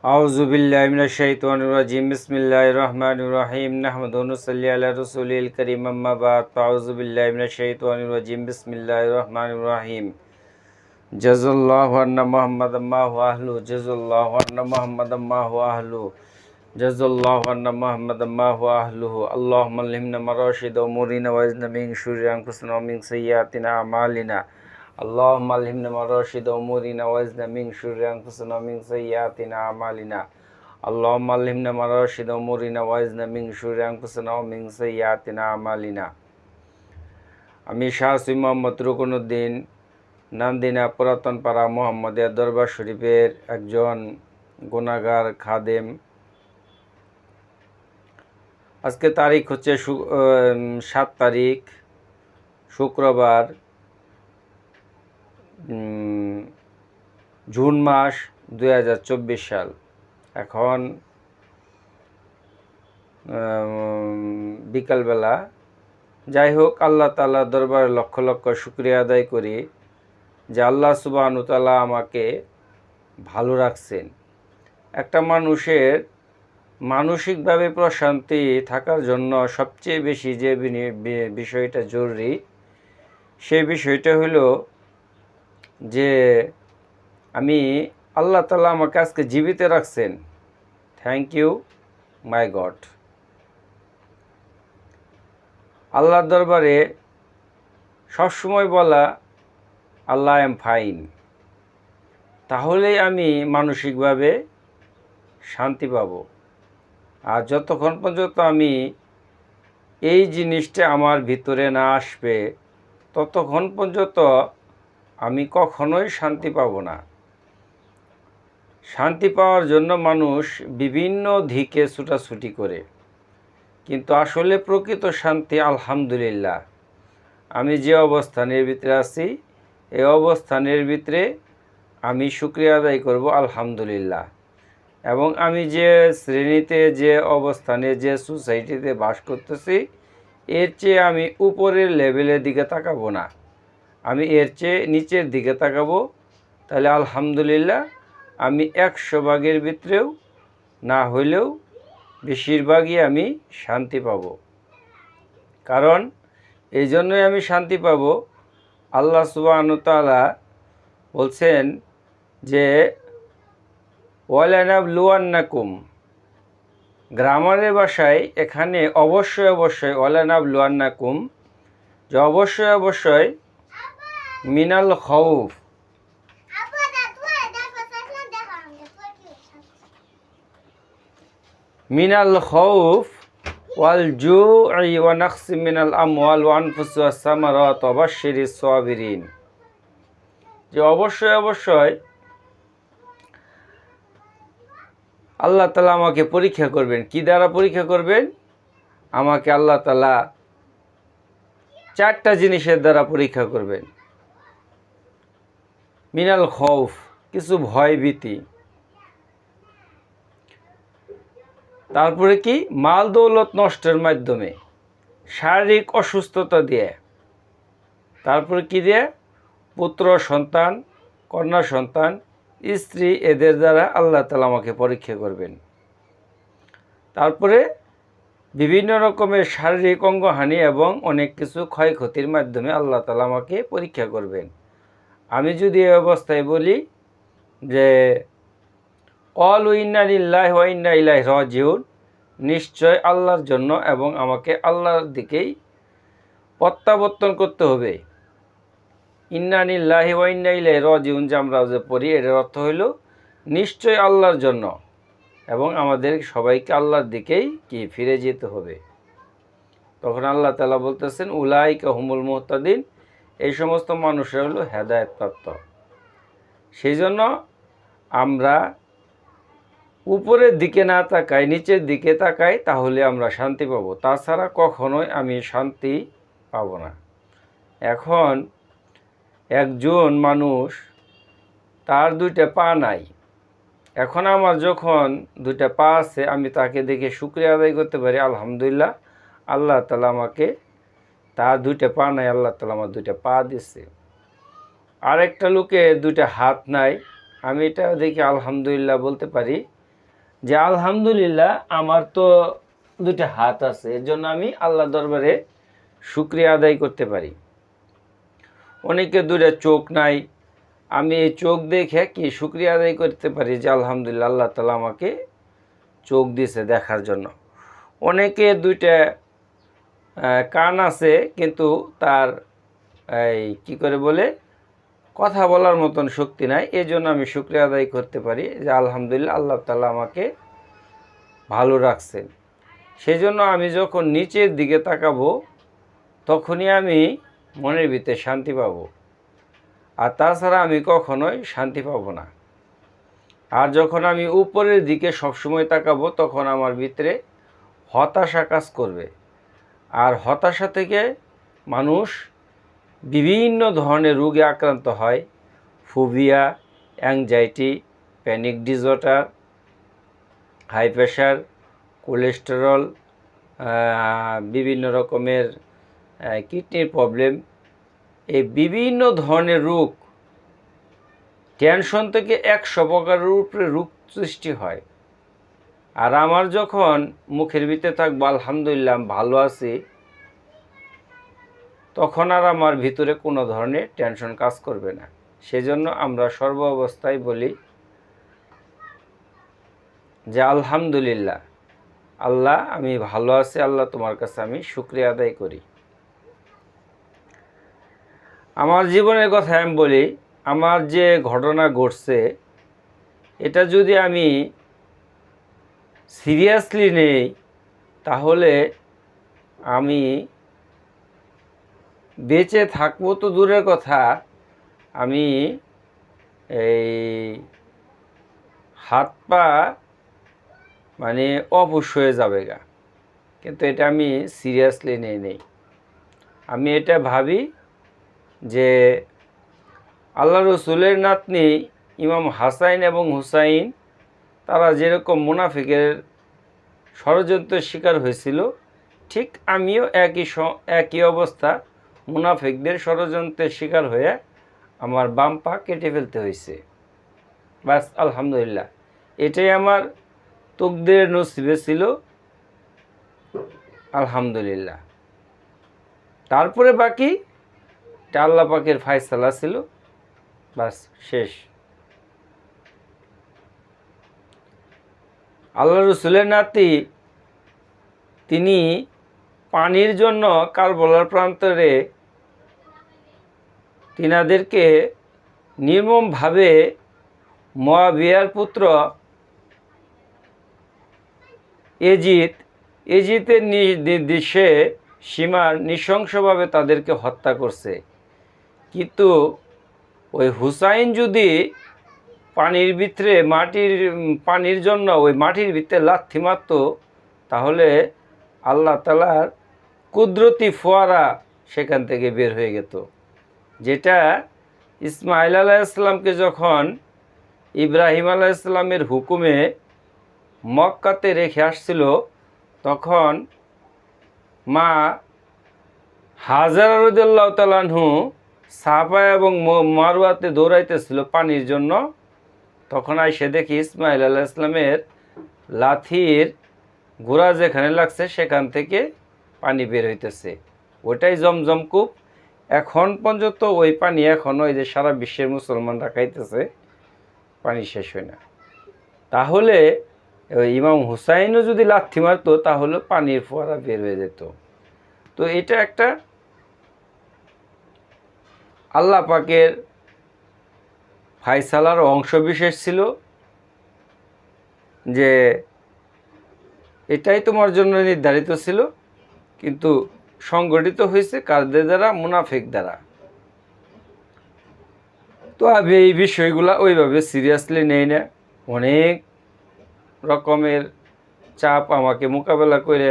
আউযু বিল্লাহি মিনাশ শাইতানির রাজিম বিসমিল্লাহির রহমানির রহিম নাহমাদুহু ওয়া নুসাল্লি আলা রাসূলিল কারীম আম্মা বাদ আউযু বিল্লাহি মিনাশ শাইতানির রাজিম বিসমিল্লাহির রহমানির রহিম জাযাল্লাহু আন্না মুহাম্মাদাম মা হুয়া আহলু জাযাল্লাহু আন্না মুহাম্মাদাম মা হুয়া আহলু জাযাল্লাহু আন্না মুহাম্মাদাম মা হুয়া আহলুহু আল্লাহুম্মা আল্লিমনা মারাশিদ উমুরিনা ওয়াজনা মিন শুররি আনফুসিনা ওয়া মিন সাইয়্যাতিনা আমালিনা আল্লাহুম্মা আলহিমনা মারাশিদ উমুরিনা ওয়াজনা মিন শুররি আনফুসিনা ওয়া মিন সাইয়্যাতিনা আমালিনা আল্লাহুম্মা আলহিমনা মারাশিদ উমুরিনা ওয়াজনা মিন শুররি আনফুসিনা ওয়া মিন সাইয়্যাতিনা আমালিনা। আমি শাহ সৈয়দ মোহাম্মদ রুকনুদ্দিন নান্দিনা পুরাতন পাড়া মোহাম্মদিয়া দরবার শরীফের একজন গুনাহগার খাদেম। আজকে তারিখ হচ্ছে 7 তারিখ শুক্রবার, জুন মাস 2024 সাল। এখন বিকালবেলা। যাই হোক, আল্লাহ তাআলা দরবারে লক্ষ লক্ষ শুকরিয়া আদায় করি যে আল্লাহ সুবহানাহু ওয়া তাআলা আমাকে ভালো রাখছেন। একটা মানুষের মানসিকভাবে প্রশান্তি থাকার জন্য সবচেয়ে বেশি যে বিষয়টা জরুরি, সেই বিষয়টা হলো যে আমি আল্লাহ তাআলা আমাকে আজকে জীবিত রাখছেন। Thank you my God. আল্লাহর দরবারে সবসময় বলা আল্লাহ আই এম ফাইন, তাহলেই আমি মানসিকভাবে শান্তি পাব। আর যতক্ষণ পর্যন্ত আমি এই জিনিসটা আমার ভিতরে না আসবে, ততক্ষণ পর্যন্ত আমি কখনোই শান্তি পাব না। শান্তি পাওয়ার জন্য মানুষ বিভিন্ন দিকে ছুটাছুটি করে, কিন্তু আসলে প্রকৃত শান্তি আলহামদুলিল্লাহ। আমি যে অবস্থানের ভিতরে আছি, এই অবস্থানের ভিতরে আমি শুকরিয়া আদায় করব আলহামদুলিল্লাহ। এবং আমি যে শ্রেণীতে, যে অবস্থানে, যে সোসাইটিতে বাস করতেছি, এর চেয়ে আমি উপরের লেভেলের দিকে তাকাবো না, আমি এর চেয়ে নিচের দিকে তাকাবো। তাহলে আলহামদুলিল্লাহ আমি 100 ভাগের ভিতরেও না হইলেও বেশিরভাগই আমি শান্তি পাব। কারণ এই জন্যই আমি শান্তি পাব, আল্লাহ সুবহানাহু ওয়া তাআলা বলছেন যে ওয়ালানাবলুয়ান্নাকুম, গ্রামারের ভাষায় এখানে অবশ্যই অবশ্যই ওয়ালানাবলুয়ান্নাকুম, যে অবশ্যই অবশ্যই মিনাল খাউফ, মিনাল খাউফ ওয়াল জুই ওয়া নাকসি মিনাল আমওয়াল ওয়া আনফুসি ওয়াস সামারাত ওয়া বাশশিরিস সাবিরিন, যে অবশ্যই অবশ্যই আল্লাহ তাআলা আমাকে পরীক্ষা করবেন। কি দ্বারা পরীক্ষা করবেন? আমাকে আল্লাহ তাআলা 4টা জিনিসের দ্বারা পরীক্ষা করবেন। মিনাল খৌফ, কিছু ভয় ভীতি। তারপরে কি? মাল দৌলত নষ্টের মাধ্যমে, শারীরিক অসুস্থতা দিয়ে। তারপরে কি দিয়ে? পুত্র সন্তান, কন্যা সন্তান, স্ত্রী, এদের দ্বারা আল্লাহ তাআলা আমাকে পরীক্ষা করবেন। তারপরে বিভিন্ন রকমের শারীরিক অঙ্গহানি এবং অনেক কিছু ক্ষয়ক্ষতির মাধ্যমে আল্লাহ তাআলা আমাকে পরীক্ষা করবেন। আমি যদি এই অবস্থায় বলি যে ক্বালু ইন্না লিল্লাহি ওয়া ইন্না ইলাইহি রাজিউন, নিশ্চয় আল্লাহর জন্য এবং আমাকে আল্লাহর দিকেই প্রত্যাবর্তন করতে হবে। ইন্না লিল্লাহি ওয়া ইন্না ইলাইহি রাজিউন যে আমরা যে পড়ি, এর অর্থ হইল নিশ্চয় আল্লাহর জন্য এবং আমাদের সবাইকে আল্লাহর দিকেই কি ফিরে যেতে হবে। তখন আল্লাহ তাআলা বলতেছেন উলাইকা হুমুল মুহতাদিন, এই সমস্ত মানুষরা হলো হেদায়েতপ্রাপ্ত। সেই জন্য আমরা উপরের দিকে না তাকাই, নিচের দিকে তাকাই, তাহলে আমরা শান্তি পাবো। তাছাড়া কখনোই আমি শান্তি পাব না। এখন একজন মানুষ, তার 2টা পা নাই। এখন আমার যখন 2টা পা আছে, আমি তাকে দেখে শুকরিয়া আদায় করতে পারি আলহামদুলিল্লাহ, আল্লাহ তাআলা আমাকে, তার 2টা পা নাই, আল্লাহ তাআলা আমার 2টা পা দিচ্ছে। আরেকটা লোকের 2টা হাত নাই, আমি এটা দেখে আলহামদুলিল্লাহ বলতে পারি যে আলহামদুলিল্লাহ আমার তো দুটো হাত আছে, এর জন্য আমি আল্লাহ দরবারে শুকরিয়া আদায় করতে পারি। অনেকে দুটো চোখ নাই, আমি এই চোখ দেখে কি শুকরিয়া আদায় করতে পারি যে আলহামদুলিল্লাহ আল্লাহ তাআলা আমাকে চোখ দিয়েছে দেখার জন্য। অনেকে দুইটা কান আছে কিন্তু তার এই কী করে বলে কথা বলার মতন শক্তি নাই, এই জন্য আমি শুকরিয়া আদায় করতে পারি যে আলহামদুলিল্লাহ আল্লাহ তাআলা আমাকে ভালো রাখছেন। সেই জন্য আমি যখন নিচের দিকে তাকাবো তখনই আমি মনের ভিতরে শান্তি পাবো, আর তাছাড়া আমি কখনোই শান্তি পাবো না। আর যখন আমি উপরের দিকে সবসময় তাকাবো তখন আমার ভিতরে হতাশা কাজ করবে, আর হতাশা থেকে মানুষ বিভিন্ন ধরনের রোগে আক্রান্ত হয়। Phobia, anxiety, panic disorder, high pressure, cholesterol, বিভিন্ন রকমের কিডনির প্রবলেম, এই বিভিন্ন ধরনের রোগ, টেনশন থেকে 100 প্রকারের উপরে রোগ সৃষ্টি হয়। আর আমার যখন মুখের ভিতরে থাকবো আলহামদুলিল্লাহ ভালো আছি, তখন আর আমার ভিতরে কোনো ধরনের টেনশন কাজ করবে না। সেজন্য আমরা সর্ব অবস্থায় বলি যে আলহামদুলিল্লাহ আল্লাহ আমি ভালো আছি, আল্লাহ তোমার কাছে আমি শুকরিয়া আদায় করি। আমার জীবনের কথা আমি বলি, আমার যে ঘটনা ঘটছে এটা যদি আমি সিরিয়াসলি নেই তাহলে আমি বেঁচে থাকবো তো দূরের কথা, আমি এই হাত পা মানে অবশ হয়ে যাবে গা। কিন্তু এটা আমি সিরিয়াসলি নেই। আমি এটা ভাবি যে আল্লাহ রসুলের নাতনি ইমাম হাসাইন এবং হুসাইন তারা যেরকম মুনাফিকের ষড়যন্ত্রের শিকার হয়েছিল, ঠিক আমিও একই অবস্থা মুনাফিকদের ষড়যন্ত্রের শিকার হয়ে আমার বাম পা কেটে ফেলতে হয়েছে। বাস আলহামদুলিল্লাহ, এটাই আমার তকদিরের নসিবে ছিল, আলহামদুলিল্লাহ। তারপরে বাকি এটা আল্লাহ পাকের ফায়সালা ছিল, বাস শেষ। আল্লাহ রসুলের নাতি তিনি পানির জন্য কারবালার প্রান্তরে তিনাদেরকে নির্মমভাবে মুয়াবিয়ার পুত্র এজিতের নির্দেশে সীমার নৃশংসভাবে তাদেরকে হত্যা করছে। কিন্তু ওই হুসাইন যদি পানির ভিতরে পানির জন্য ওই মাটির ভিতরে লাথি মারত, তাহলে আল্লাহ তাআলার কুদরতি ফোয়ারা সেখান থেকে বের হয়ে যেত। যেটা ইসমাইল আলাইহিসসালামকে যখন ইব্রাহিম আলাইহিসসালামের হুকুমে মক্কাতে রেখে আসছিল, তখন মা হাজারা রাদিয়াল্লাহু তাআলা আনহু সাফা এবং মারওয়াতে দৌড়াইতেছিল পানির জন্য। তখন আইসে দেখি ইসমাইল আলাইহিসসালামের লাথির গোড়া যেখানে লাগছে সেখান থেকে পানি বের হইতেছে, ওইটাই জমজম কূপ। এখন পর্যন্ত ওই পানি এখন ওই যে সারা বিশ্বের মুসলমানরা খাইতেছে, পানি শেষ হয় না। তাহলে ওই ইমাম হুসাইনও যদি লাথি মারতো তাহলে পানির ফোয়ারা বের হয়ে যেত। তো এটা একটা আল্লাহ পাকের ফায়সালার অংশ বিশেষ ছিল যে এটাই তোমার জন্য নির্ধারিত ছিল, কিন্তু সংগঠিত হয়েছে কাদের দ্বারা? মুনাফিক দ্বারা। তো আমি এই বিষয়গুলা ওইভাবে সিরিয়াসলি নেই না। অনেক রকমের চাপ আমাকে মোকাবেলা করে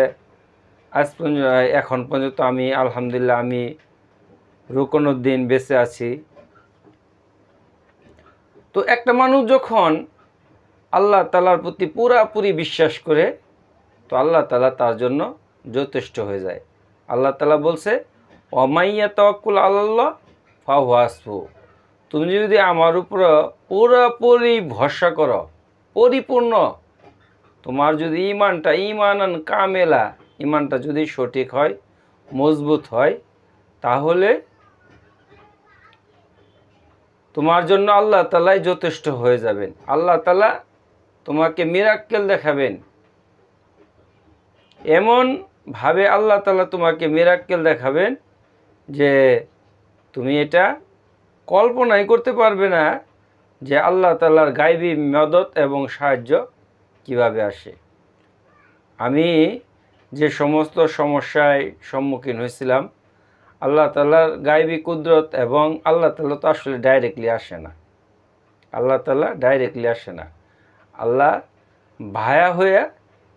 এখন পর্যন্ত আমি আলহামদুলিল্লাহ আমি রুকনুদ্দিন বেঁচে আছি। তো একটা মানুষ যখন আল্লাহ তাআলার প্রতি পুরাপুরি বিশ্বাস করে, তো আল্লাহ তাআলা তার জন্য যথেষ্ট হয়ে যায়। আল্লাহ তাআলা বলছে, ওয়ামাইয়া তাওয়াক্কুল আলাল্লাহ ফাহুয়া হাসবুহু, তুমি যদি আমার উপর পুরোপুরি ভরসা করো, পরিপূর্ণ তোমার যদি ইমানান কামেলা, ইমানটা যদি সঠিক হয়, মজবুত হয়, তাহলে তোমার জন্য আল্লাহ তাআলাই যথেষ্ট হয়ে যাবেন। আল্লাহ তাআলা তোমাকে মিরাক্কেল দেখাবেন, এমনভাবে আল্লাহ তাআলা তোমাকে মিরাক্কেল দেখাবেন যে তুমি এটা কল্পনাই করতে পারবে না যে আল্লাহ তাআলার গায়বী মদত এবং সাহায্য কিভাবে আসে। আমি যে সমস্ত সমস্যায় সম্মুখীন হয়েছিলাম, আল্লাহ তাআলার গায়বী কুদরত, এবং আল্লাহ তাআলা তো আসলে ডাইরেক্টলি আসে না, আল্লাহ তাআলা ডাইরেক্টলি আসে না। আল্লাহ ভায়া হয়ে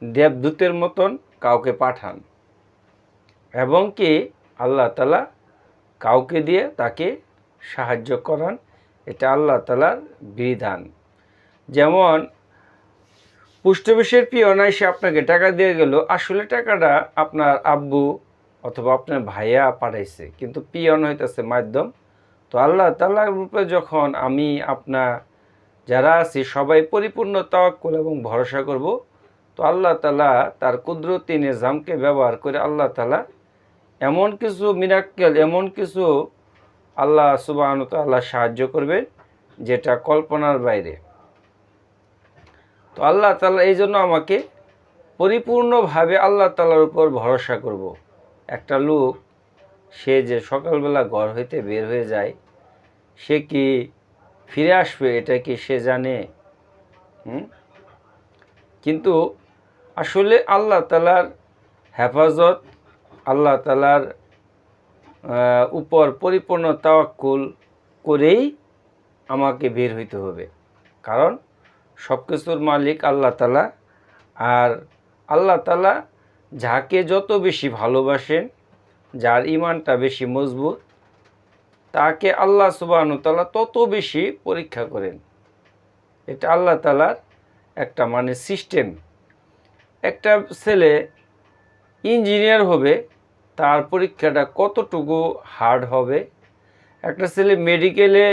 দেবদূতের মতন কাউকে পাঠান, এবং কি আল্লাহ তাআলা কাউকে দিয়ে তাকে সাহায্য করান। এটা আল্লাহ তাআলার বিধান। যেমন পোস্ট অফিসের পিয়ন এসে আপনাকে টাকা দিয়ে গেল, আসলে টাকাটা আপনার আব্বু অথবা আপনার ভাইয়া পাঠাইছে, কিন্তু পিয়ন হইতেছে মাধ্যম। তো আল্লাহ তাআলার রূপে যখন আমি আপনার যারা আছি সবাই পরিপূর্ণ তাওয়াক্কুল এবং ভরসা করব, তো আল্লাহ তাআলা তার কুদরতি নিজামকে ব্যবহার করে আল্লাহ তাআলা এমন কিছু মিরাক্কেল, এমন কিছু আল্লাহ সুবহানাহু ওয়া তাআলা সাহায্য করবেন যেটা কল্পনার বাইরে। তো আল্লাহ তাআলা এই জন্য আমাকে পরিপূর্ণভাবে আল্লাহ তাআলার উপর ভরসা করব। একটা লোক, সে যে সকালবেলা ঘর হইতে বের হয়ে যায়, সে কি ফিরে আসবে এটা কি সে জানে? কিন্তু আসলে আল্লাহ তাআলার হেফাজত, আল্লাহ তাআলার উপর পরিপূর্ণ তাওয়াক্কুল করেই আমাকে বের হইতে হবে, কারণ সব কিছুর মালিক আল্লাহ তাআলা। আর আল্লাহ তাআলা যাকে যত বেশি ভালোবাসেন, যার ইমানটা বেশি মজবুত, তাকে আল্লাহ সুবহানাহু ওয়া তাআলা তত বেশি পরীক্ষা করেন। এটা আল্লাহ তাআলার একটা সিস্টেম। একটা ছেলে ইঞ্জিনিয়ার হবে, তার পরীক্ষাটা কতটুকু হার্ড হবে। একটা ছেলে মেডিকেলে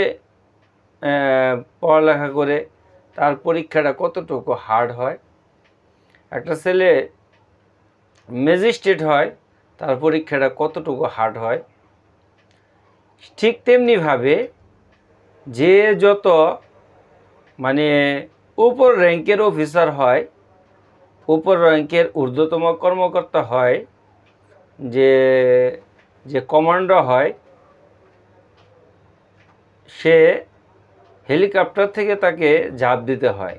পড়ালেখা করে, তার পরীক্ষাটা কতটুকু হার্ড হয়। একটা ছেলে ম্যাজিস্ট্রেট হয়, তার পরীক্ষাটা কতটুকু হার্ড হয়। ঠিক তেমনিভাবে যে যত উপর র্যাঙ্কের অফিসার হয়, উপর র্যাঙ্কের ঊর্ধ্বতম কর্মকর্তা হয়, যে যে কমান্ডার হয়, সে হেলিকপ্টার থেকে তাকে ঝাঁপ দিতে হয়।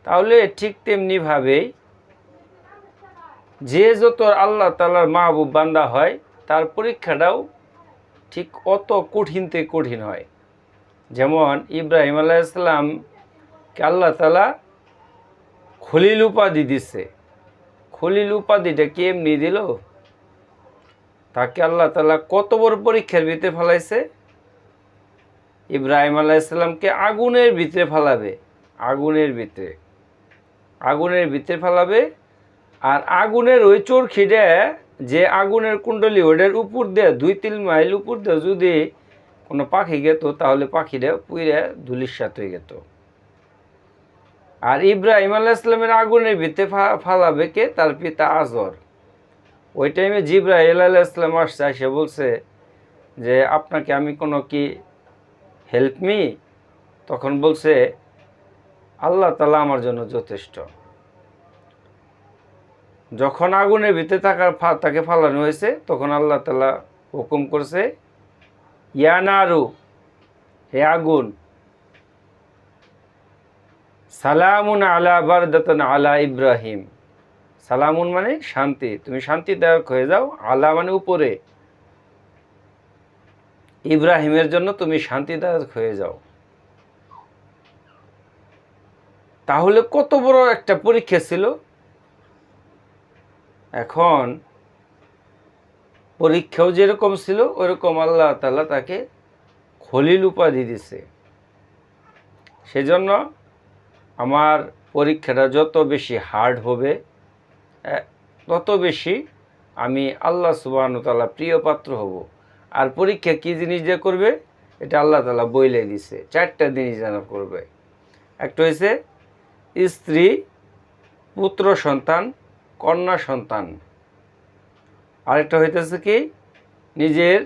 তাহলে ঠিক তেমনিভাবেই যে যত আল্লাহ তাআলার মাহবুব বান্দা হয়, তার পরীক্ষাটাও ঠিক অত কঠিন থেকে কঠিন হয়। যেমন ইব্রাহিম আলাইহিস সালামকে আল্লাহ তাআলা খলিল উপাধি দিছে। খলিল উপাধিটা কেমনি দিল? তাকে আল্লাহ তাআলা কত বড় পরীক্ষার ভিতরে ফেলাইছে। ইব্রাহিম আলাইহিস সালামকে আগুনের ভিতরে ফেলাবে, আগুনের ভিতরে ফেলাবে। আর আগুনের ওই চরখিটা, যে আগুনের কুণ্ডলী, ওটার উপর দিয়ে 2-3 মাইল উপর দিয়ে যদি কোনো পাখি গেত, তাহলে পাখিটা পুইরা ধুলিস্যাৎ হয়ে যেত। আর ইব্রাহিম আলাইহিস সালামের আগুনের ভিতরে ফালাবে কে? তার পিতা আজর। ওই টাইমে জিবরাইল আলাইহিস সালাম আসছে, এসে বলছে যে আপনাকে আমি কোনো কি হেল্প মি? তখন বলছে আল্লাহ তাআলা আমার জন্য যথেষ্ট। যখন আগুনের ভিতরে তাকে ফালানো হয়েছে, তখন আল্লাহ তাআলা হুকুম করছে, ইয়া নারু, হে আগুন, সালামুন আলা বারদাতুন আলা ইব্রাহিম। সালামুন মানে শান্তি, তুমি শান্তিদায়ক হয়ে যাও। আলা মানে উপরে, ইব্রাহিমের জন্য তুমি শান্তিদায়ক হয়ে যাও। তাহলে কত বড় একটা পরীক্ষা ছিল। এখন পরীক্ষাও যেরকম ছিল, ওইরকম আল্লাহ তাআলা তাকে খলিল উপাধি দিছে। সেজন্য আমার পরীক্ষাটা যত বেশি হার্ড হবে, তত বেশি আমি আল্লাহ সুবহানাহু ওয়া তাআলা প্রিয় পাত্র হব। আর পরীক্ষা কী জিনিস যে করবে, এটা আল্লাহ তাআলা বইলে দিছে। 4টা জিনিস যেন করবে। একটা হয়েছে স্ত্রী, পুত্র সন্তান, কন্যা সন্তান। আরেকটা হইতেছে কি, নিজের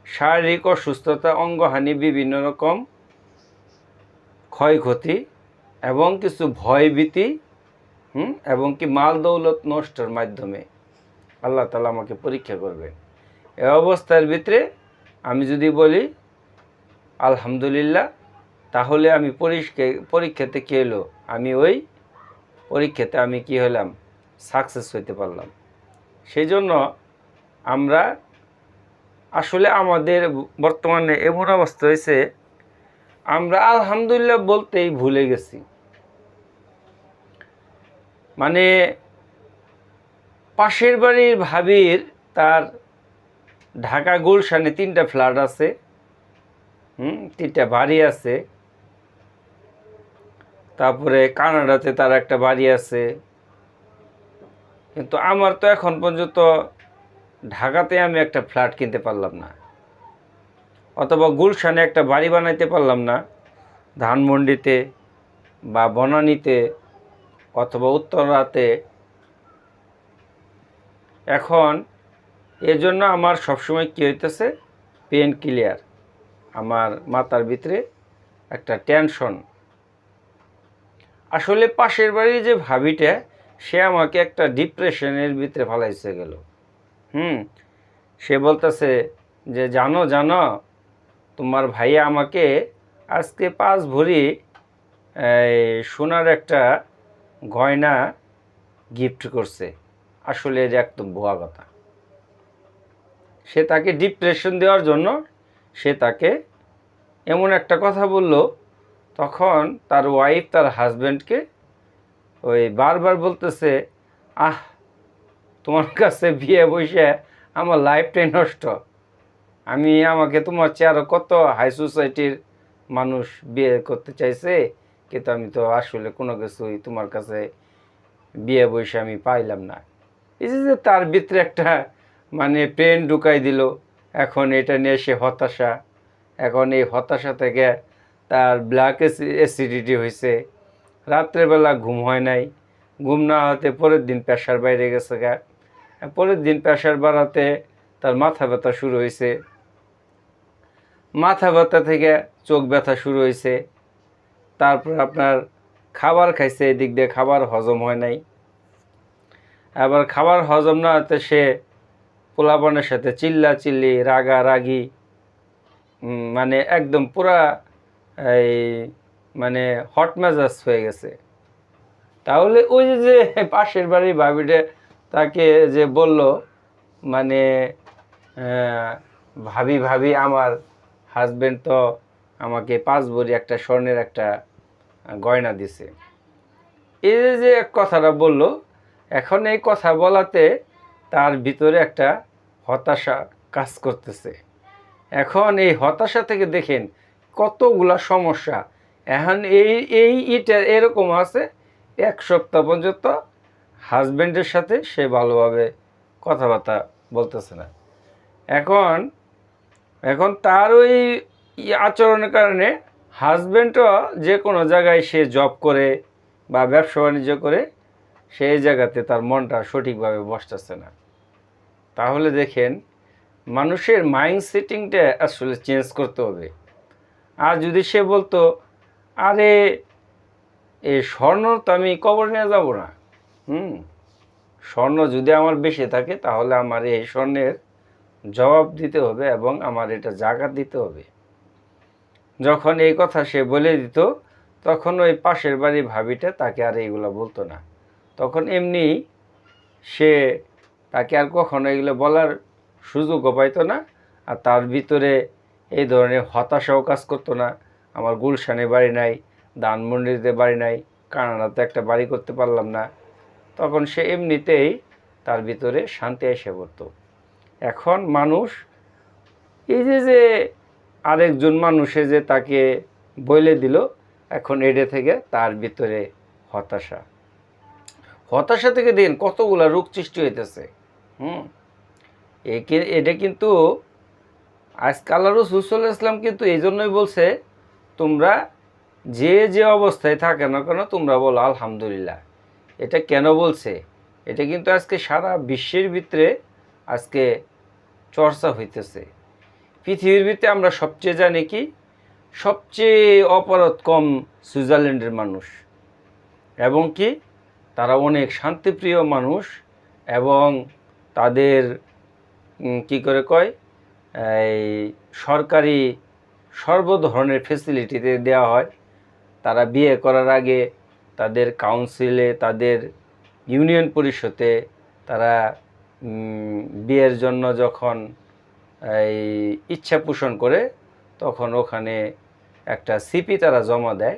শারীরিক অসুস্থতা, অঙ্গহানি, বিভিন্ন রকম ক্ষয়ক্ষতি এবং কিছু ভয়ভীতি, এবং কি মাল দৌলত নষ্টের মাধ্যমে আল্লাহ তাআলা আমাকে পরীক্ষা করবেন। এ অবস্থার ভিতরে আমি যদি বলি আলহামদুলিল্লাহ, তাহলে আমি পরীক্ষাতে কী হলো, আমি ওই পরীক্ষাতে আমি কি হলাম, সাকসেস হইতে পারলাম। সেই জন্য আমরা আসলে আমাদের বর্তমানে এমন অবস্থা হয়েছে, আমরা আলহামদুলিল্লাহ বলতেই ভুলে গেছি। মানে পাশের বাড়ির ভাবির তার ঢাকা গুলশানে 3টা ফ্ল্যাট আছে, 3টা বাড়ি আছে, তারপরে কানাডাতে তার একটা বাড়ি আছে। কিন্তু আমার তো এখন পর্যন্ত ঢাকাতে আমি একটা ফ্ল্যাট কিনতে পারলাম না, অথবা গুলশানে একটা বাড়ি বানাইতে পারলাম না, ধানমন্ডিতে বা বনানীতে অথবা উত্তরাতে। এখন এজন্য আমার সবসময় কী হইতেছে, পেন ক্লিয়ার, আমার মাথার ভিতরে একটা টেনশন। আসলে পাশের বাড়ির যে ভাবিটা, সে আমাকে একটা ডিপ্রেশনের ভিতরে ফেলাইছে গেল। সে বলতেছে যে জানো জানো, তোমার ভাইয়া আমাকে আজকে 5 ভরি সোনার একটা গয়না গিফট করছে। আসলে এটা একদম ভুয়া কথা। সে তাকে ডিপ্রেশন দেওয়ার জন্য সে তাকে এমন একটা কথা বলল, তখন তার ওয়াইফ তার হাজব্যান্ডকে ওই বারবার বলতেছে, তোমার কাছে বিয়ে বসে আমার লাইফটাই নষ্ট। আমাকে তোমার চেয়ে আরও কত হাই সোসাইটির মানুষ বিয়ে করতে চাইছে, কিন্তু আমি তো আসলে কোনো কিছুই তোমার কাছে বিয়ে বসে আমি পাইলাম না। এই যে তার ভিতরে একটা মানে পেন ঢুকাই দিল। এখন এটা নিয়ে সে হতাশা। এখন এই হতাশা থেকে তার ব্ল্যাক অ্যাসিডিটি হয়েছে, রাত্রেবেলা ঘুম হয় নাই, ঘুম না হতে পরের দিন প্রেশার বাইরে গেছে, পরের দিন প্রেশার বাড়াতে তার মাথা ব্যথা শুরু হয়েছে, মাথা ব্যথা থেকে চোখ ব্যথা শুরু হয়েছে, তারপর আপনার খাবার খাইছে, এদিক দিয়ে খাবার হজম হয় নাই, আবার খাবার হজম না হতে সে পোলাপানের সাথে চিল্লাচিল্লি, রাগারাগি, মানে একদম পুরা এই মানে হট মেজাজ হয়ে গেছে। তাহলে ওই যে পাশের বাড়ির ভাবিটা তাকে যে বলল, মানে ভাবি ভাবি আমার হাজব্যান্ড তো আমাকে 5 ভরি একটা স্বর্ণের একটা গয়না দিছে, এই যে কথাটা বলল, এখন এই কথা বলাতে তার ভিতরে একটা হতাশা কাজ করতেছে। এখন এই হতাশা থেকে দেখেন কতগুলা সমস্যা। এখন এইটা এরকম আছে, 1 সপ্তাহ পর্যন্ত হাজব্যান্ডের সাথে সে ভালোভাবে কথাবার্তা বলতেছে না। এখন তার ওই আচরণের কারণে হাজব্যান্ডও যে কোনো জায়গায় সে জব করে বা ব্যবসা বাণিজ্য করে, সেই জায়গাতে তার মনটা সঠিকভাবে বসতেছে না। তাহলে দেখেন মানুষের মাইন্ড সেটিংটা আসলে চেঞ্জ করতে হবে। আর যদি সে বলতো, আরে এই স্বর্ণ তো আমি কবর নিয়ে যাব না, স্বর্ণ যদি আমার বেশি থাকে তাহলে আমার এই স্বর্ণের জবাব দিতে হবে এবং আমার এটা জাকাত দিতে হবে। যখন এই কথা সে বলে দিত, তখন ওই পাশের বাড়ির ভাবিটা তাকে আর এইগুলো বলতো না। তখন এমনি সে তাকে আর কখনো এগুলো বলার সুযোগও পাইতো না, আর তার ভিতরে এই ধরনের হতাশাও কাজ করতো না। আমার গুলশানে বাড়ি নাই, ধানমন্ডিতে বাড়ি নাই, কানাডাতে একটা বাড়ি করতে পারলাম না, তখন সে এমনিতেই তার ভিতরে শান্তি এসে পড়তো। এখন মানুষ এই যে আরেকজন মানুষে যে তাকে বলে দিল, এখন এটা থেকে তার ভিতরে হতাশা থেকে দিন কতগুলা রোগ সৃষ্টি হইতেছে। এটা কিন্তু আজকাল রাসূল সাল্লাল্লাহু আলাইহি ওয়াসাল্লাম কিন্তু এই জন্যই বলছে, তোমরা যে অবস্থায় থাকে না কেন তোমরা বলো আলহামদুলিল্লাহ। এটা কেন বলছে, এটা কিন্তু আজকে সারা বিশ্বের ভিতরে আজকে চর্চা হইতেছে। পৃথিবীর ভিতরে আমরা সবচেয়ে জানি কি, সবচেয়ে অপরাধ কম সুইজারল্যান্ডের মানুষ, এবং কি তারা অনেক শান্তিপ্রিয় মানুষ, এবং তাদের কি করে কয়, এই সরকারি সর্ব ধরনের ফেসিলিটিতে দেওয়া হয়। তারা বিয়ে করার আগে তাদের কাউন্সিলে, তাদের ইউনিয়ন পরিষদে তারা বিয়ের জন্য যখন এই ইচ্ছা পোষণ করে, তখন ওখানে একটা সিপি তারা জমা দেয়।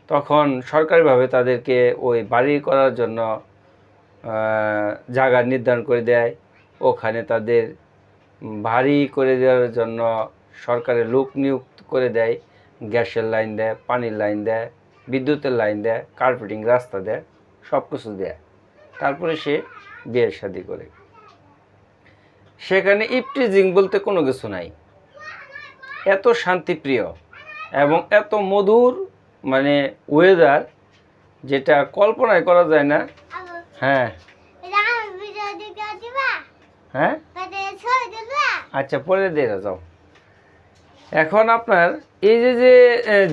তখন সরকারিভাবে তাদেরকে ওই বাড়ি করার জন্য জায়গা নির্ধারণ করে দেয়। ওখানে তাদের বাড়ি করে দেওয়ার জন্য সরকারের লোক নিযুক্ত করে দেয়, গ্যাসের লাইন দেয়, পানির লাইন দেয়, বিদ্যুতের লাইন দেয়, কার্পেটিং রাস্তা দেয়, সব কিছু দেয়। তারপরে সে বিয়ের শাদী করে। সেখানে ইপটিজিং বলতে কোনো কিছু নাই। এত শান্তিপ্রিয় এবং এত মধুর মানে ওয়েদার, যেটা কল্পনাই করা যায় না। হ্যাঁ হ্যাঁ, আচ্ছা পরে দিয়ে যাও। এখন আপনার এই যে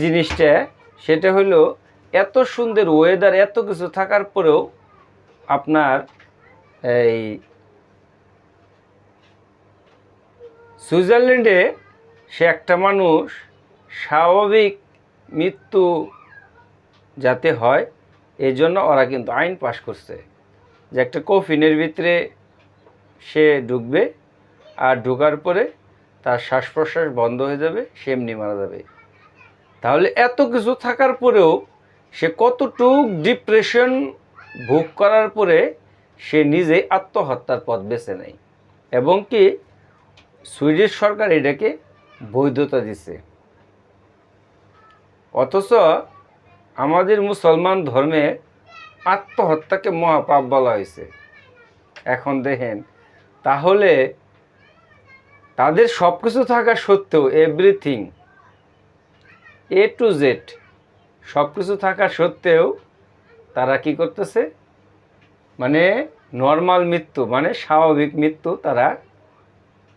জিনিসটা, সেটা হলো এত সুন্দর ওয়েদার, এত কিছু থাকার পরেও আপনার এই সুইজারল্যান্ডে সে একটা মানুষ স্বাভাবিক মৃত্যু যাতে হয়, এই জন্য ওরা কিন্তু আইন পাশ করছে যে একটা কফিনের ভিতরে সে ঢুকবে, আর ঢোকার পরে তার শ্বাস প্রশ্বাস বন্ধ হয়ে যাবে, সে এমনি মারা যাবে। তাহলে এত কিছু থাকার পরেও সে কতটুক ডিপ্রেশন ভোগ করার পরে সে নিজে আত্মহত্যার পথ বেছে নেয়, এবং কি সুইডিশ সরকার এটাকে বৈধতা দিছে। অথচ আমাদের মুসলমান ধর্মে আত্মহত্যাকে মহাপাপ বলা হয়েছে। এখন দেখেন, তাহলে তাদের সব কিছু থাকা সত্ত্বেও, এভরিথিং এ টু জেড সব কিছু থাকা সত্ত্বেও তারা কি করতেছে, মানে নর্মাল মৃত্যু, মানে স্বাভাবিক মৃত্যু তারা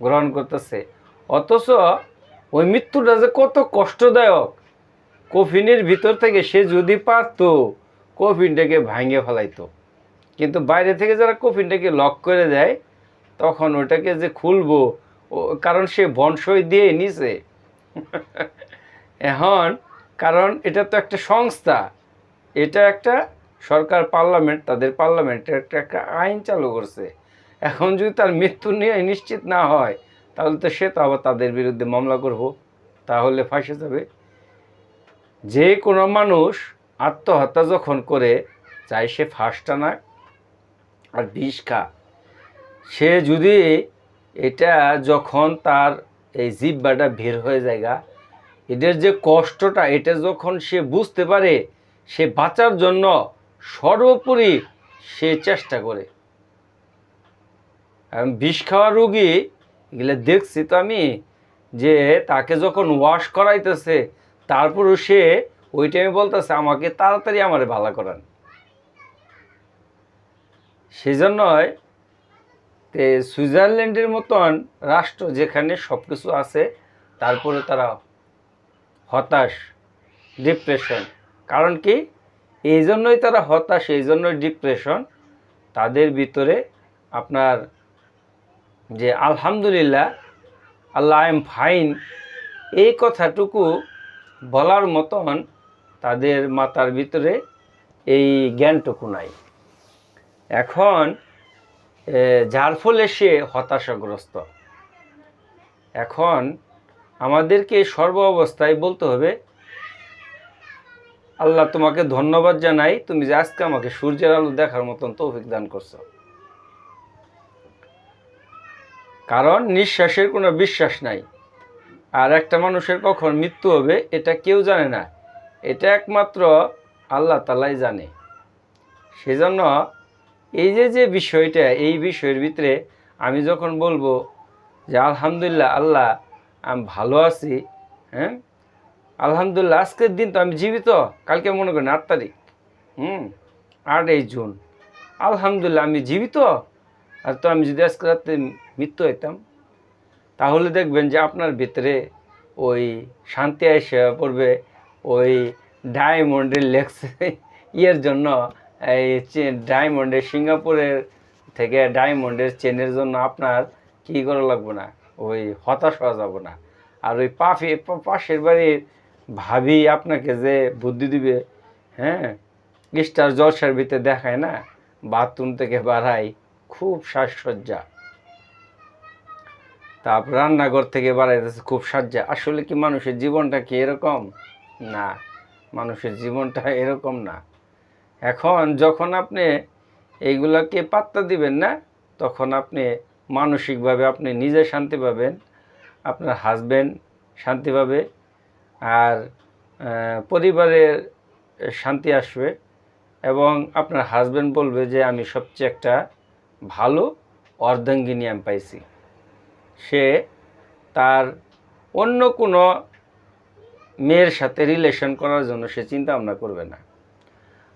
গ্রহণ করতেছে। অথচ ওই মৃত্যুটা যে কত কষ্টদায়ক, কফিনের ভিতর থেকে সে যদি পারত কফিনটাকে ভাঙে ফেলাইতো, কিন্তু বাইরে থেকে যারা কফিনটাকে লক করে দেয়, তখন ওটাকে যে খুলবো, কারণ সে বনসই দিয়ে নিছে এখন, কারণ এটা তো একটা সংস্থা, এটা একটা সরকার, পার্লামেন্ট, তাদের পার্লামেন্টের একটা আইন চালু করছে। এখন যদি তার মৃত্যু নিয়ে নিশ্চিত না হয়, তাহলে তো সে তো আবার তাদের বিরুদ্ধে মামলা করব, তাহলে ফাঁসে যাবে। যে কোনো মানুষ আত্মহত্যা যখন করে, চাই সে ফাঁস টানাক আর বিষ খা, সে যদি এটা যখন তার এই জিহ্বাটা বের হয়ে যায়, এটার যে কষ্টটা, এটা যখন সে বুঝতে পারে, সে বাঁচার জন্য সর্বোপরি সে চেষ্টা করে। বিষ খাওয়া রোগী এগুলো দেখছি তো আমি, যে তাকে যখন ওয়াশ করাইতেছে, তারপরও সে ওই টাইমে বলতেছে আমাকে তাড়াতাড়ি আমারে ভালো করান। সেজন্যই সুইজারল্যান্ডের মতন রাষ্ট্র, যেখানে সব কিছু আছে, তারপরে তারা হতাশ, ডিপ্রেশন। কারণ কি, এই জন্যই তারা হতাশ, এই জন্যই ডিপ্রেশন তাদের ভিতরে। আপনার যে আলহামদুলিল্লাহ, আল্লাহ আই এম ফাইন, এই কথাটুকু বলার মতন তাদের মাথার ভিতরে এই জ্ঞানটুকু নাই। এখন যার ফলে সে হতাশাগ্রস্ত। এখন আমাদেরকে সর্ব অবস্থায় বলতে হবে, আল্লাহ তোমাকে ধন্যবাদ জানাই, তুমি যে আজকে আমাকে সূর্যের আলো দেখার মতন তৌফিক দান করছো। কারণ নিঃশ্বাসের কোনো বিশ্বাস নাই, আর একটা মানুষের কখন মৃত্যু হবে এটা কেউ জানে না, এটা একমাত্র আল্লাহ তাআলাই জানে। সেজন্য এই যে বিষয়টা, এই বিষয়ের ভিতরে আমি যখন বলবো যে আলহামদুলিল্লাহ আল্লাহ আমি ভালো আছি, হ্যাঁ আলহামদুলিল্লাহ, আজকের দিন তো আমি জীবিত, কালকে মনে করেন 8 তারিখ, 8 জুন, আলহামদুলিল্লাহ আমি জীবিত। আর তো আমি যদি আজকে রাতে মৃত্যু হইতাম, তাহলে দেখবেন যে আপনার ভিতরে ওই শান্তি এসে পড়বে। ওই ডায়মন্ডের লেক্স ইয়ের জন্য, এই ডায়মন্ডের সিঙ্গাপুরের থেকে ডায়মন্ডের চেনের জন্য আপনার কী করা লাগবে না, ওই হতাশ হওয়া যাব না। আর ওই পাশের বাড়ির ভাবি আপনাকে যে বুদ্ধি দিবে, হ্যাঁ, স্টার জলসার ভিতরে দেখায় না, বাথরুম থেকে বাড়াই খুব সাজসজ্জা, তারপর রান্নাঘর থেকে বাড়াইতেছে খুব সাজ্জা। আসলে কি মানুষের জীবনটা কি এরকম? না, মানুষের জীবনটা এরকম না। এখন যখন আপনি এইগুলাকে পাত্তা দিবেন না, তখন আপনি মানসিকভাবে আপনি নিজে শান্তি পাবেন, আপনার হাজব্যান্ড শান্তি পাবে, আর পরিবারের শান্তি আসবে, এবং আপনার হাজব্যান্ড বলবে যে আমি সবচেয়ে একটা ভালো অর্ধাঙ্গিনী আমি পাইছি। সে তার অন্য কোনো মেয়ের সাথে রিলেশন করার জন্য সে চিন্তা ভাবনা করবে না।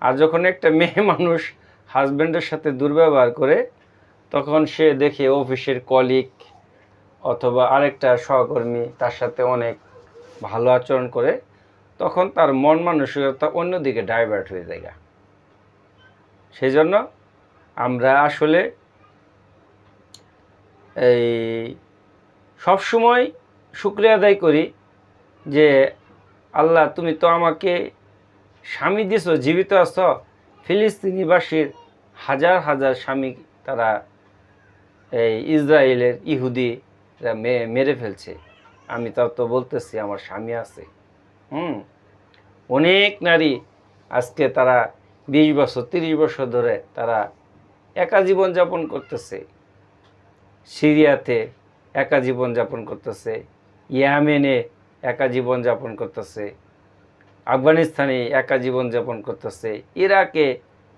আর যখন একটা মেয়ে মানুষ হাজব্যান্ডের সাথে দুর্ব্যবহার করে, তখন সে দেখে অফিসের কলিগ অথবা আরেকটা সহকর্মী তার সাথে অনেক ভালো আচরণ করে, তখন তার মন মানসিকতা অন্যদিকে ডাইভার্ট হয়ে যায়। সেই জন্য আমরা আসলে এই সবসময় শুকরিয়া আদায় করি যে আল্লাহ, তুমি তো আমাকে স্বামী দিছো, জীবিত আছো। ফিলিস্তিনিবাসীর হাজার হাজার স্বামী তারা এই ইসরায়েলের ইহুদিরা মেরে ফেলছে, আমি তাও তো বলতেছি আমার স্বামী আছে। অনেক নারী আজকে তারা 20 বছর 30 বছর ধরে তারা একা জীবনযাপন করতেছে, সিরিয়াতে একা জীবনযাপন করতেছে, ইয়েমেনে একা জীবনযাপন করতেছে, আফগানিস্তানে একা জীবনযাপন করতেছে, ইরাকে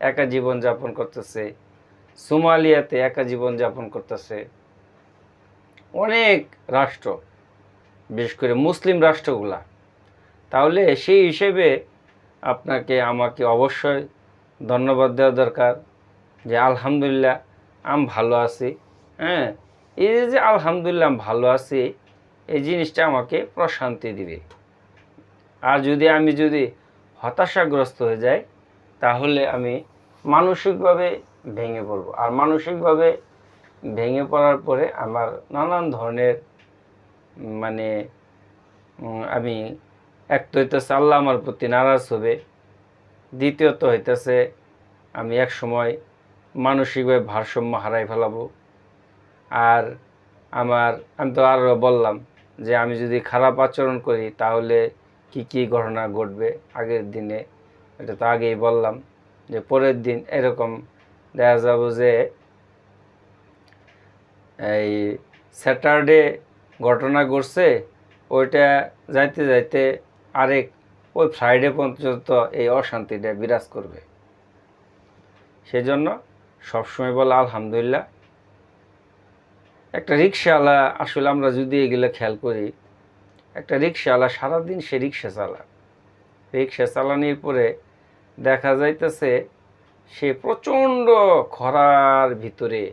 একা জীবনযাপন করতেছে, সোমালিয়াতে একা জীবনযাপন করতেছে। অনেক রাষ্ট্র, বিশেষ করে মুসলিম রাষ্ট্রগুলা। তাহলে সেই হিসেবে আপনাকে আমাকে অবশ্যই ধন্যবাদ দেওয়া দরকার যে আলহামদুলিল্লাহ আমি ভালো আছি। হ্যাঁ, এই যে আলহামদুলিল্লাহ আমি ভালো আছি, এই জিনিসটা আমাকে প্রশান্তি দিবে। আর আমি যদি হতাশাগ্রস্ত হয়ে যাই, তাহলে আমি মানসিকভাবে ভেঙে পড়ব। আর মানসিকভাবে ভেঙে পড়ার পরে আমার নানান ধরনের মানে আমি এক তো হইতেছে আল্লাহ আমার প্রতি নারাজ হবে, দ্বিতীয়ত হইতেছে আমি এক সময় মানসিকভাবে ভারসাম্য হারাই ফেলাবো। আর আমি তো আরও বললাম যে আমি যদি খারাপ আচরণ করি তাহলে কি কি ঘটনা ঘটবে আগের দিনে, এটা তো আগেই বললাম যে পরের দিন এরকম দেখা যাব যে এই স্যাটারডে ঘটনা ঘটছে, ওইটা যাইতে যাইতে আরেক ওই ফ্রাইডে পর্যন্ত এই অশান্তিটা বিরাজ করবে। সেজন্য সবসময় বলা আলহামদুলিল্লাহ। একটা রিক্সাওয়ালা, আসলে আমরা যদি এগুলো খেয়াল করি, একটা রিক্সাওয়ালা সারাদিন সে রিক্সা চালানোর পরে দেখা যাইতেছে সে প্রচণ্ড খরার ভিতরে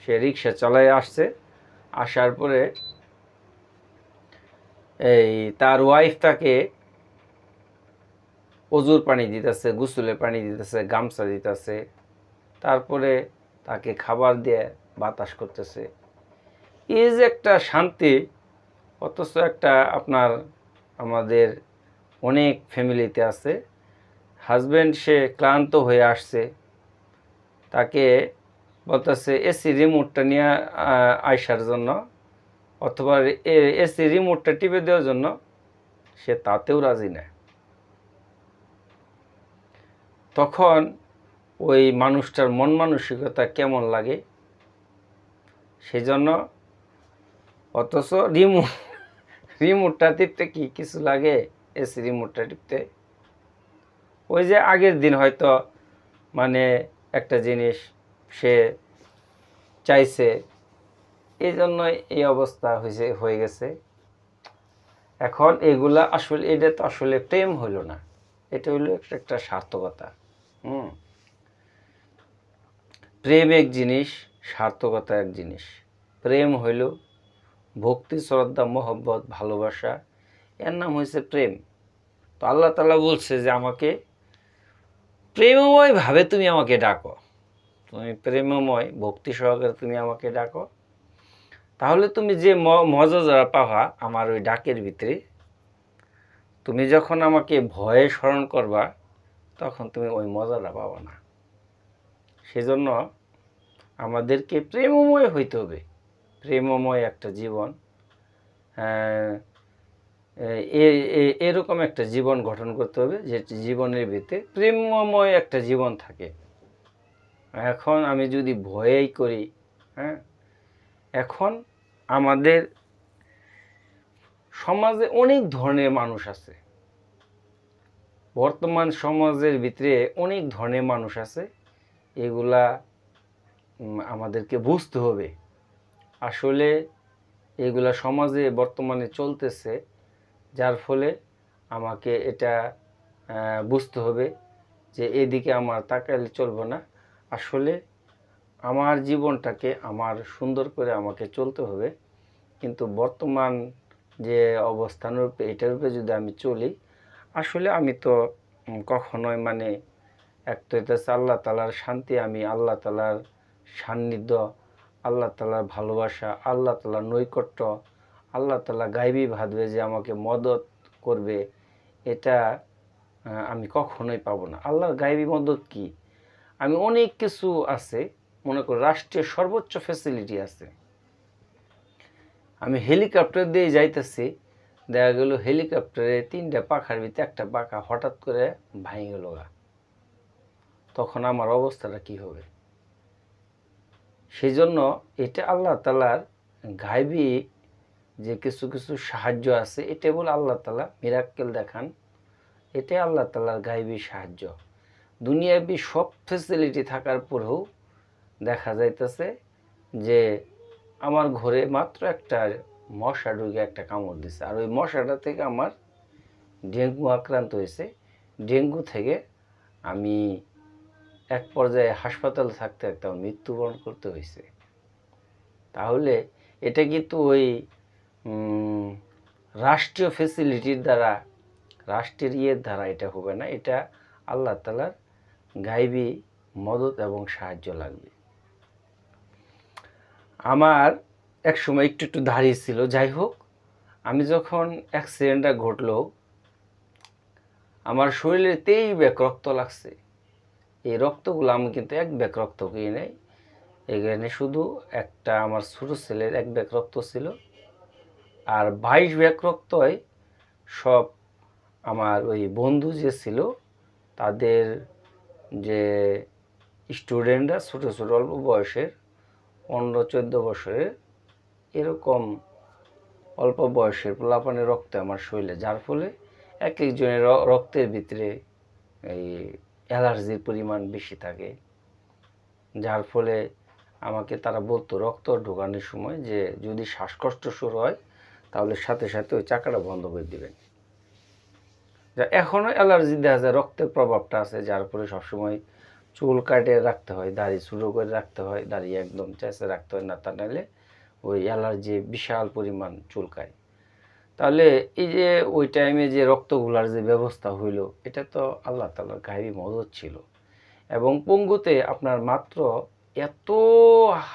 সে রিক্সা চালায় আসছে। আসার পরে এই তার ওয়াইফ তাকে অজুর পানি দিতেছে, গোসলের পানি দিতেছে, গামছা দিতেছে, তারপরে তাকে খাবার দিয়ে বাতাস করতেছে। এই যে একটা শান্তি, অথচ একটা আমাদের অনেক ফ্যামিলিতে আছে, হাজব্যান্ড সে ক্লান্ত হয়ে আসছে, তাকে বলতেছে এসি রিমোটটা নিয়ে আসার জন্য, অথবা এসি রিমোটটা টিপে দেওয়ার জন্য, সে তাতেও রাজি না। তখন ওই মানুষটার মন মানসিকতা কেমন লাগে। সেজন্য অথচ রিমোটটা টিপতে কি কিছু লাগে, এসি রিমোটটা টিপতে। ওই যে আগের দিন হয়তো একটা জিনিস সে চাইছে, এই জন্যই এই অবস্থা হয়ে গেছে। এখন এগুলা আসলে, এটা তো আসলে প্রেম হইল না, এটা হইল একটা সার্থকতা। হুম, প্রেম এক জিনিস, সার্থকতা এক জিনিস। প্রেম হইল ভক্তি, শ্রদ্ধা, মোহব্বত, ভালোবাসা, এর নাম হয়েছে প্রেম। তো আল্লাহ তাআলা বলছে যে আমাকে প্রেমময়ভাবে তুমি আমাকে ডাকো, তুমি প্রেমময় ভক্তি সহকারে তুমি আমাকে ডাকো, তাহলে তুমি যে মজা যারা পাবা আমার ওই ডাকের ভিতরে, তুমি যখন আমাকে ভয়ে স্মরণ করবা তখন তুমি ওই মজাটা পাবা না। সেজন্য আমাদেরকে প্রেমময় হইতে হবে, প্রেমময় একটা জীবন, এরকম একটা জীবন গঠন করতে হবে যে জীবনের ভিতরে প্রেমময় একটা জীবন থাকে। এখন আমি যদি ভয়েই করি, হ্যাঁ, এখন আমাদের সমাজে অনেক ধরনের মানুষ আছে, বর্তমান সমাজের ভিতরে অনেক ধরনের মানুষ আছে, এগুলা আমাদেরকে বুঝতে হবে। আসলে এগুলা সমাজে বর্তমানে চলতেছে, যার ফলে আমাকে এটা বুঝতে হবে যে এদিকে আমার তাকালে চলবে না। আসলে আমার জীবনটাকে আমার সুন্দর করে আমাকে চলতে হবে, কিন্তু বর্তমান যে অবস্থানের উপরে এটার উপরে যদি আমি চলি, আসলে আমি তো কখনোই মানে এক তো হইতেছে আল্লাহ তালার শান্তি, আমি আল্লাহ তালার সান্নিধ্য, আল্লাহ তালার ভালোবাসা, আল্লাহ তালার নৈকট্য, আল্লাহ তালা গাইবী ভাবে যে আমাকে মদত করবে, এটা আমি কখনোই পাবো না। আল্লাহর গাইবী মদত কি? আমি অনেক কিছু আছে, মনে করি রাষ্ট্রের সর্বোচ্চ ফ্যাসিলিটি আছে, আমি হেলিকপ্টার দিয়ে যাইতেছি, দেখা গেল হেলিকপ্টারে 3টা পাখার ভিতরে একটা পাখা হঠাৎ করে ভাঙে গেল, তখন আমার অবস্থাটা কি হবে? সেই জন্য এটা আল্লাহ তালার গাইবী যে কিছু কিছু সাহায্য আছে, এটা বলে আল্লাহ তালা মিরাক্কেল দেখান, এটাই আল্লাহ তালার গাইবী সাহায্য। দুনিয়াবী সব ফ্যাসিলিটি থাকার পরেও দেখা যাইতেছে যে আমার ঘরে মাত্র একটা মশা ঢুকে একটা কামড় দিছে, আর ওই মশাটা থেকে আমার ডেঙ্গু আক্রান্ত হয়েছে। ডেঙ্গু থেকে আমি এক পর্যায়ে হাসপাতালে থাকতে থাকতে মৃত্যুবরণ করতে হয়েছে। তাহলে এটা কিন্তু ওই রাষ্ট্রীয় ফেসিলিটির দ্বারা, রাষ্ট্রের ইয়ের দ্বারা এটা হবে না, এটা আল্লাহ তালার গাইবী মদত এবং সাহায্য লাগবে। আমার এক সময় একটু একটু দাঁড়িয়ে ছিল, যাই হোক, আমি যখন অ্যাক্সিডেন্টটা ঘটলো, আমার শরীরে 23 ব্যাগ রক্ত লাগছে। এই রক্তগুলো আমি কিন্তু এক ব্যাগ রক্ত কিনে নেই, এখানে শুধু একটা আমার ছোটো ছেলের 1 ব্যাগ রক্ত ছিল, আর 22 ব্যাগ রক্তই সব আমার ওই বন্ধু যে ছিল তাদের যে স্টুডেন্টরা ছোটো ছোটো অল্প বয়সের 15-14 বছরের এরকম অল্প বয়সের পোলাপানের রক্ত আমার শরীরে, যার ফলে এক একজনের রক্তের ভিতরে এই অ্যালার্জির পরিমাণ বেশি থাকে, যার ফলে আমাকে তারা বলতো রক্ত ঢোকানোর সময় যে যদি শ্বাসকষ্ট শুরু হয় তাহলে সাথে সাথে ওই চাকাটা বন্ধ করে দেবেন। যা এখনও অ্যালার্জি দেখা যায়, রক্তের প্রভাবটা আছে, যার ফলে সবসময় চুল কাটিয়ে রাখতে হয়, দাড়ি ছোটো করে রাখতে হয়, দাড়ি একদম চেঁচে রাখতে হয়, না তা নাহলে ওই অ্যালার্জি বিশাল পরিমাণ চুলকায়। তাহলে এই যে ওই টাইমে যে রক্তগুলার যে ব্যবস্থা হইল, এটা তো আল্লাহ তাআলার গায়বী মদত ছিল। এবং পঙ্গুতে আপনার মাত্র এত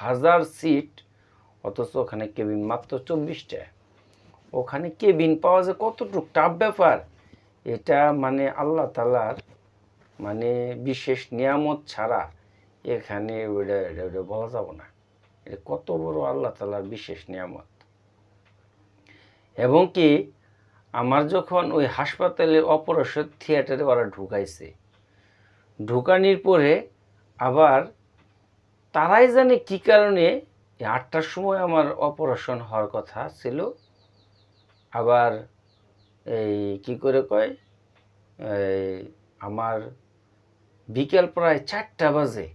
হাজার সিট, অথচ ওখানে কেবিন মাত্র 24টা, ওখানে কেবিন পাওয়া যায় কতটুকু টাফ ব্যাপার, এটা মানে আল্লাহ তাআলার মানে বিশেষ নিয়ামত ছাড়া এখানে ওইটা বলা যাব না, এটা কত বড় আল্লাহ তাআলার বিশেষ নিয়ামত। এবং কি আমার যখন ওই হাসপাতালে অপারেশন থিয়েটারে ওরা ঢুকাইছে, ঢুকানির পরে আবার তারাই জানে কি কারণে 8টার সময় আমার অপারেশন হওয়ার কথা ছিল, আবার এই কি করে কয় আমার বিকেল প্রায় 4টা বাজে,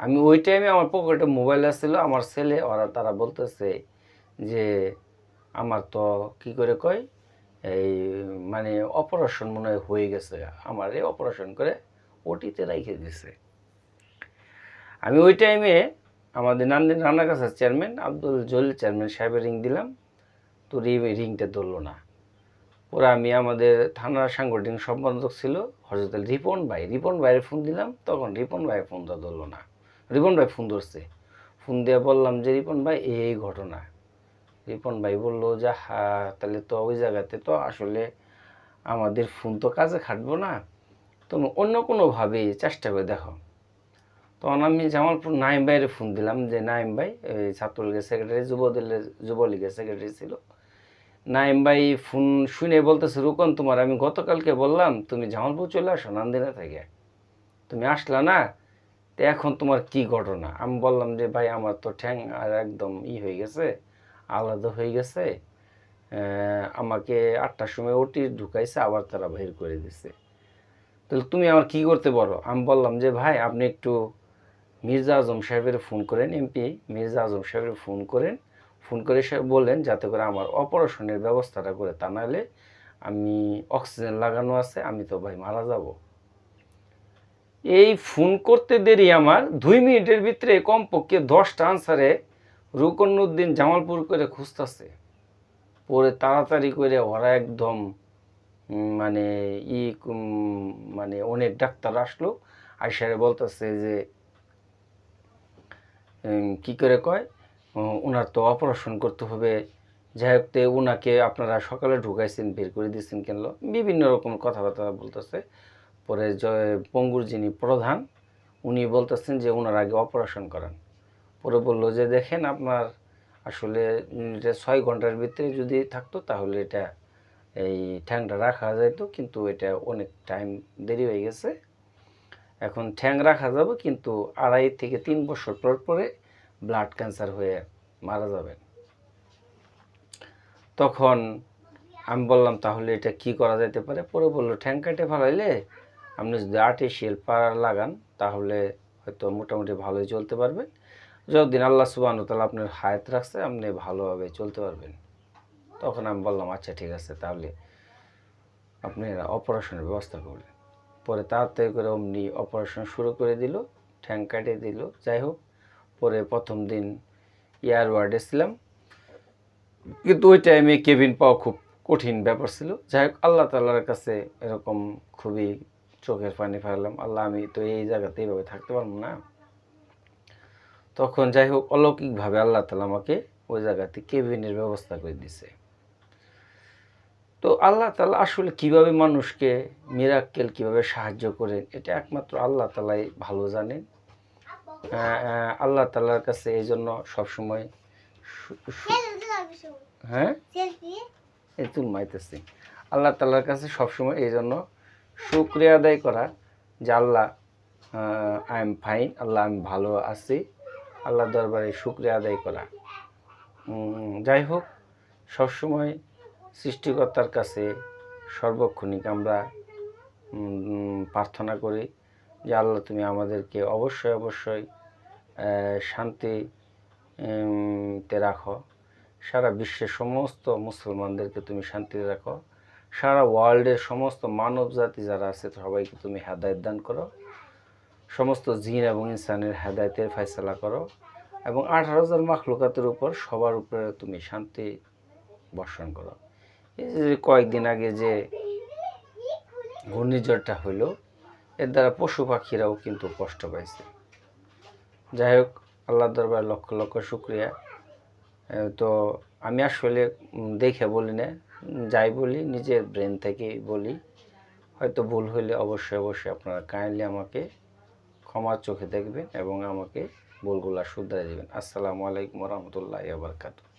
আমি ওই টাইমে আমার পকেটে মোবাইল আসছিল, আমার ছেলে ওরা তারা বলতেছে যে আমার তো কি করে কয় এই মানে অপারেশন মনে হয়ে গেছে, আমার এই অপারেশন করে ওটিতে রেখে দিছে। আমি ওই টাইমে আমাদের রানাগাছার চেয়ারম্যান আব্দুল জলিল চেয়ারম্যান সাহেবের রিং দিলাম, তো রিংটা ধরলো না। পরে আমি আমাদের থানার সাংগঠনিক সম্পাদক ছিল হযরত রিপন ভাইয়ের ফোন দিলাম, তখন রিপন ভাই ফোনটা ধরলো না। রিপন ভাই ফোন ধরছে, ফোন দিয়ে বললাম যে রিপন ভাই এই ঘটনা। রিপন ভাই বললো যে হ্যাঁ, তাহলে তো ওই জায়গাতে তো আসলে আমাদের ফোন তো কাজে খাটবো না, তুমি অন্য কোনোভাবে চেষ্টা করে দেখো। তখন আমি জামালপুর নাইম ভাইয়ের ফোন দিলাম যে নাইম ভাই এই ছাত্রলীগের সেক্রেটারি, যুবলীগের সেক্রেটারি ছিল। নাইম ভাই ফোন শুনে বলতেছে, রুকন তোমার আমি গতকালকে বললাম তুমি জামালপুর চলে আসো নান্দিনা থেকে, তুমি আসলা না, তো এখন তোমার কি ঘটনা? আমি বললাম যে ভাই আমার তো ঠ্যাং আর একদম হয়ে গেছে, আলাদা হয়ে গেছে, আমাকে 8টার সময় ওটি ঢুকাইছে, আবার তারা বের করে দিছে, তাহলে তুমি আমার কি করতে পারো? আমি বললাম যে ভাই আপনি একটু মির্জা আজম সাহেবের ফোন করেন, এমপি মির্জা আজম সাহেবের ফোন করে সে বললেন যাতে করে আমার অপারেশনের ব্যবস্থাটা করে, তা নাহলে আমি অক্সিজেন লাগানো আছে, আমি তো ভাই মারা যাব। এই ফোন করতে দেরি আমার 2 মিনিটের ভিতরে কমপক্ষে 10টা আনসারে রুকনউদ্দিন জামালপুর করে খুঁজতেছে। পরে তাড়াতাড়ি করে ওরা একদম মানে মানে অনেক ডাক্তার আসলো, আইসারে বলতেছে যে কি করে কয় ওনার তো অপারেশন করতে হবে, যাই হোক তে ওনাকে আপনারা সকালে ঢুকাইছেন, বের করে দিয়েছেন কেন, বিভিন্ন রকম কথাবার্তা বলতেছে। পরে পঙ্গুর যিনি প্রধান উনি বলতেছেন যে ওনার আগে অপারেশন করান। পরে বললো যে দেখেন আপনার আসলে এটা 6 ঘন্টার ভিতরে যদি থাকতো তাহলে এটা এই ঠ্যাংটা রাখা যাইতো, কিন্তু এটা অনেক টাইম দেরি হয়ে গেছে, এখন ঠ্যাং রাখা যাবে কিন্তু 2.5 থেকে 3 বছর পর পরে ব্লাড ক্যান্সার হয়ে মারা যাবেন। তখন আমি বললাম তাহলে এটা কি করা যেতে পারে? পরে বললো ঠ্যাং কেটে ফেলাইলে আপনি যদি আর্টিফিশিয়াল পাড়া লাগান তাহলে হয়তো মোটামুটি ভালোই চলতে পারবেন, যতদিন আল্লাহ সুবহানাহু ওয়া তাআলা আপনার হায়াত রাখছে আপনি ভালোভাবে চলতে পারবেন। তখন আমি বললাম আচ্ছা ঠিক আছে, তাহলে আপনি অপারেশনের ব্যবস্থা করলেন। পরে তাড়াতাড়ি করে অমনি অপারেশন শুরু করে দিল, ঠ্যাং কাটিয়ে দিল। যাই হোক, পরে প্রথম দিন এয়ার ওয়ার্ডে ছিলাম, কিন্তু ওই টাইমে কেবিন পাওয়া খুব কঠিন ব্যাপার ছিল। যাই হোক, আল্লাহ তাআলার কাছে এরকম খুবই চোখের পানি ফেললাম, আল্লাহ আমি তো এই জায়গাতে এইভাবে থাকতে পারবো না। তখন যাই হোক অলৌকিকভাবে আল্লাহ তাআলা আমাকে ওই জায়গাতে কেবিনের ব্যবস্থা করে দিছে। তো আল্লাহ তাআলা আসলে কিভাবে মানুষকে মিরাক্কেল কিভাবে সাহায্য করেন এটা একমাত্র আল্লাহ তাআলাই ভালো জানেন। আল্লাহ তাআলার কাছে এই জন্য সবসময় হ্যাঁ এই তুল মাইতেছি, আল্লাহ তাআলার কাছে সবসময় এই জন্য শুকরিয়া আদায় করা যে আল্লাহ আই এম ফাইন, আল্লাহ আমি ভালো আছি, আল্লাহ দরবারে শুকরিয়া আদায় করা। যাই হোক, সবসময় সৃষ্টিকর্তার কাছে সর্বক্ষণিক আমরা প্রার্থনা করি যে আল্লাহ তুমি আমাদেরকে অবশ্যই শান্তিতে রাখো, সারা বিশ্বের সমস্ত মুসলমানদেরকে তুমি শান্তিতে রাখো, সারা ওয়ার্ল্ডের সমস্ত মানব জাতি যারা আছে সবাইকে তুমি হেদায়েত দান করো, সমস্ত জিন এবং ইনসানের হেদায়েতের ফয়সালা করো, এবং 18,000 মাখলুকাতের উপর সবার উপরে তুমি শান্তি বর্ষণ করো। এই যে কয়েকদিন আগে যে ঘূর্ণিঝড়টা হইল, এর দ্বারা পশু পাখিরাও কিন্তু কষ্ট পাইছে। যাই হোক, আল্লাহর দরবারে লক্ষ লক্ষ শুকরিয়া। তো আমি আসলে দেখে বলি না, যাই বলি নিজের ব্রেন থেকেই বলি, হয়তো ভুল হইলে অবশ্যই আপনারা কাইন্ডলি আমাকে ক্ষমার চোখে দেখবেন এবং আমাকে ভুলগুলা শুধরে দেবেন। আসসালামু আলাইকুম ওয়া রাহমাতুল্লাহি ওয়া বারাকাতুহু।